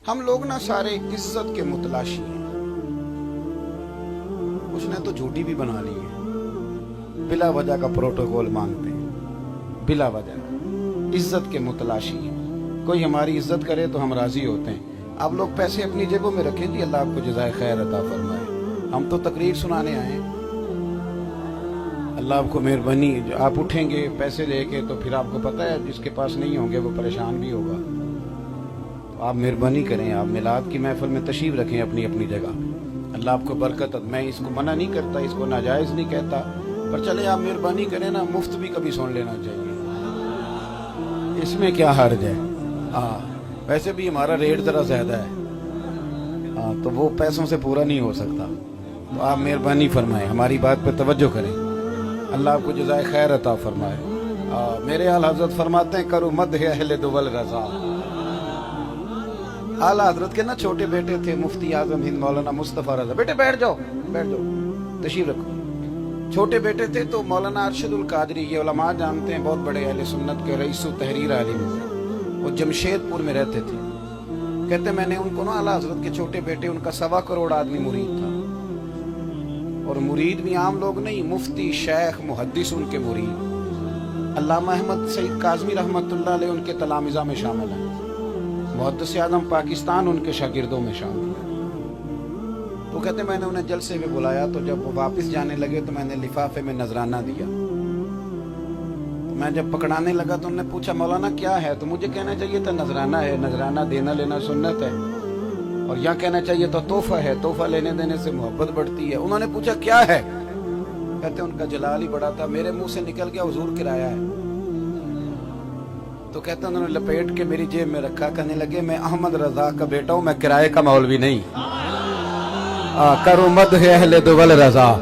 ہم لوگ نا سارے عزت کے متلاشی ہیں. اس نے تو جھوٹی بھی بنا لی ہے, بلا وجہ کا پروٹوکول مانگتے ہیں, بلا وجہ عزت کے متلاشی ہیں. کوئی ہماری عزت کرے تو ہم راضی ہوتے ہیں. آپ لوگ پیسے اپنی جیبوں میں رکھیں جی, اللہ آپ کو جزائے خیر عطا فرمائے. ہم تو تقریر سنانے آئے ہیں. اللہ آپ کو مہربانی, آپ اٹھیں گے پیسے لے کے تو پھر آپ کو پتہ ہے جس کے پاس نہیں ہوں گے وہ پریشان بھی ہوگا. تو آپ مہربانی کریں, آپ میلاد کی محفل میں تشریف رکھیں اپنی اپنی جگہ. اللہ آپ کو برکت. میں اس کو منع نہیں کرتا, اس کو ناجائز نہیں کہتا, پر چلے آپ مہربانی کریں نا, مفت بھی کبھی سن لینا چاہیے. اس میں کیا حرج ہے؟ ہاں ویسے بھی ہمارا ریٹ ذرا زیادہ ہے, ہاں تو وہ پیسوں سے پورا نہیں ہو سکتا. تو آپ مہربانی فرمائیں, ہماری بات پہ توجہ کریں. اللہ آپ کو جزائے خیر عطا فرمائے. میرے اعلیٰ حضرت فرماتے ہیں کرو مدح اہل دول رضا. اعلیٰ حضرت کے نا چھوٹے بیٹے تھے مفتی اعظم ہند مولانا مصطفیٰ رضا. بیٹے بیٹھ جاؤ, بیٹھ جاؤ, تشریف رکھو. چھوٹے بیٹے تھے تو مولانا ارشد القادری, یہ علماء جانتے ہیں, بہت بڑے اہل سنت کے رئیس تحریر عالم تھے. وہ جمشید پور میں رہتے تھے. کہتے میں نے ان کو نا اعلیٰ حضرت کے چھوٹے بیٹے, ان کا 1.25 کروڑ آدمی مرید تھا. اور مرید بھی عام لوگ نہیں, مفتی شیخ محدث ان کے مرید. علامہ احمد سعید کاظمی رحمۃ اللہ علیہ ان کے تلامذہ میں شامل ہیں. محدث اعظم پاکستان ان کے شاگردوں میں شامل ہیں. تو کہتے میں نے انہیں جلسے میں بلایا, تو جب وہ واپس جانے لگے تو میں نے لفافے میں نذرانہ دیا. میں جب پکڑانے لگا تو انہوں نے پوچھا مولانا کیا ہے, تو مجھے کہنا چاہیے تھا نذرانہ ہے, نذرانہ دینا لینا سنت ہے, اور یہاں کہنا چاہیے تو تحفہ ہے, تحفہ لینے دینے سے محبت بڑھتی ہے. انہوں نے پوچھا کیا ہے, کہتے ان کا جلال ہی بڑا تھا, میرے منہ سے نکل گیا حضور کرایہ ہے. تو کہتے انہوں نے لپیٹ کے میری جیب میں رکھا, کہنے لگے میں احمد رضا کا بیٹا ہوں, میں کرائے کا مولوی نہیں. کرو مدح اہل دول رضا,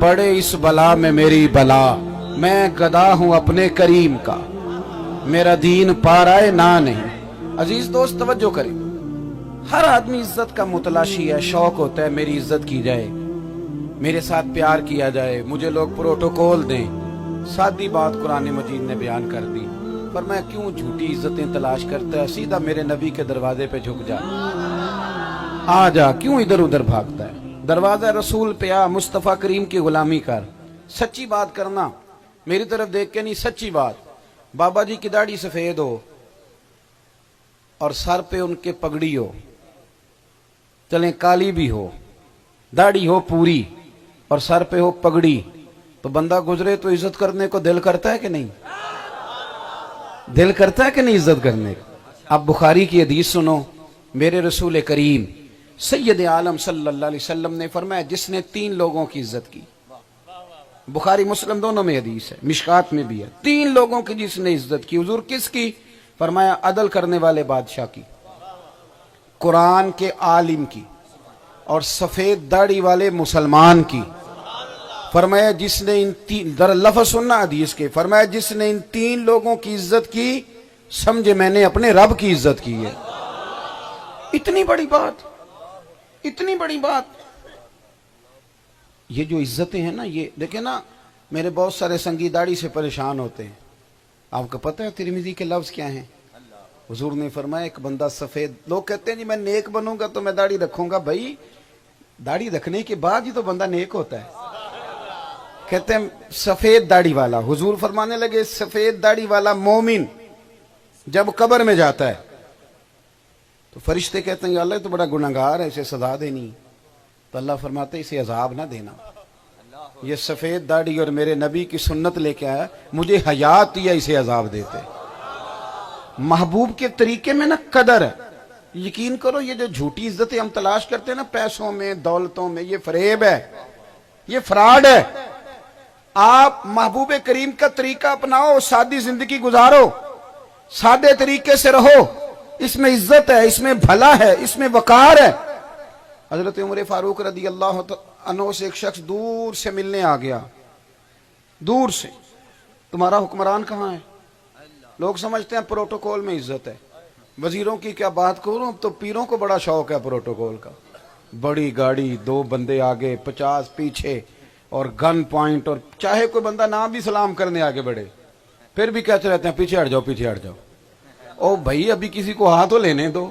پڑے اس بلا میں میری بلا, میں گدا ہوں اپنے کریم کا, میرا دین پارائے نہ نہیں. عزیز دوست توجہ کریں, ہر آدمی عزت کا متلاشی ہے. شوق ہوتا ہے میری عزت کی جائے, میرے ساتھ پیار کیا جائے, مجھے لوگ پروٹوکول دیں. سادی بات قرآن مجید نے بیان کر دی, پر میں کیوں جھوٹی عزتیں تلاش کرتا ہے, سیدھا میرے نبی کے دروازے پہ جھک جا, آ جا, کیوں ادھر ادھر بھاگتا ہے. دروازہ رسول پہ آ, مصطفیٰ کریم کی غلامی کر. سچی بات کرنا, میری طرف دیکھ کے نہیں, سچی بات. بابا جی کی داڑھی سفید ہو اور سر پہ ان کے پگڑی ہو, چلیں کالی بھی ہو, داڑھی ہو پوری اور سر پہ ہو پگڑی, تو بندہ گزرے تو عزت کرنے کو دل کرتا ہے کہ نہیں؟ دل کرتا ہے کہ نہیں عزت کرنے کو؟ اب بخاری کی حدیث سنو. میرے رسول کریم سید عالم صلی اللہ علیہ وسلم نے فرمایا جس نے 3 لوگوں کی عزت کی, بخاری مسلم دونوں میں حدیث ہے, مشکات میں بھی ہے, 3 لوگوں کی جس نے عزت کی. حضور کس کی؟ فرمایا عدل کرنے والے بادشاہ کی, قرآن کے عالم کی, اور سفید داڑھی والے مسلمان کی. فرمایا جس نے ان 3, ذرا لفظ سننا حدیث کے, فرمایا جس نے ان 3 لوگوں کی عزت کی, سمجھے میں نے اپنے رب کی عزت کی ہے. اتنی بڑی بات, اتنی بڑی بات. یہ جو عزتیں ہیں نا, یہ دیکھیں نا, میرے بہت سارے سنگی داڑھی سے پریشان ہوتے ہیں. آپ کو پتہ ہے ترمذی کے لفظ کیا ہیں؟ حضور نے فرمایا ایک بندہ سفید, لوگ کہتے ہیں جی میں نیک بنوں گا تو میں داڑھی رکھوں گا. بھائی داڑھی رکھنے کے بعد ہی تو بندہ نیک ہوتا ہے. کہتے ہیں سفید داڑھی والا, حضور فرمانے لگے سفید داڑھی والا مومن جب قبر میں جاتا ہے تو فرشتے کہتے ہیں یا اللہ تو بڑا گنہگار ہے, اسے سزا دینی. تو اللہ فرماتے ہیں اسے عذاب نہ دینا, یہ سفید داڑھی اور میرے نبی کی سنت لے کے آیا, مجھے حیات دیا, اسے عذاب دیتے. محبوب کے طریقے میں نا قدر ہے. یقین کرو یہ جو جھوٹی عزتیں ہم تلاش کرتے ہیں نا پیسوں میں دولتوں میں, یہ فریب ہے, یہ فراڈ ہے. آپ محبوب کریم کا طریقہ اپناؤ, سادی زندگی گزارو, سادے طریقے سے رہو, اس میں عزت ہے, اس میں بھلا ہے, اس میں وقار ہے. حضرت عمر فاروق رضی اللہ عنہ سے ایک شخص دور سے ملنے آ گیا, دور سے. تمہارا حکمران کہاں ہے؟ لوگ سمجھتے ہیں پروٹوکول میں عزت ہے. وزیروں کی کیا بات کروں, اب تو پیروں کو بڑا شوق ہے پروٹوکول کا. بڑی گاڑی, 2 بندے آگے, 50 پیچھے, اور گن پوائنٹ, اور چاہے کوئی بندہ نام بھی سلام کرنے آگے بڑھے پھر بھی کہتے رہتے ہیں پیچھے ہٹ جاؤ, پیچھے ہٹ جاؤ. او بھائی ابھی کسی کو ہاتھ تو لینے دو,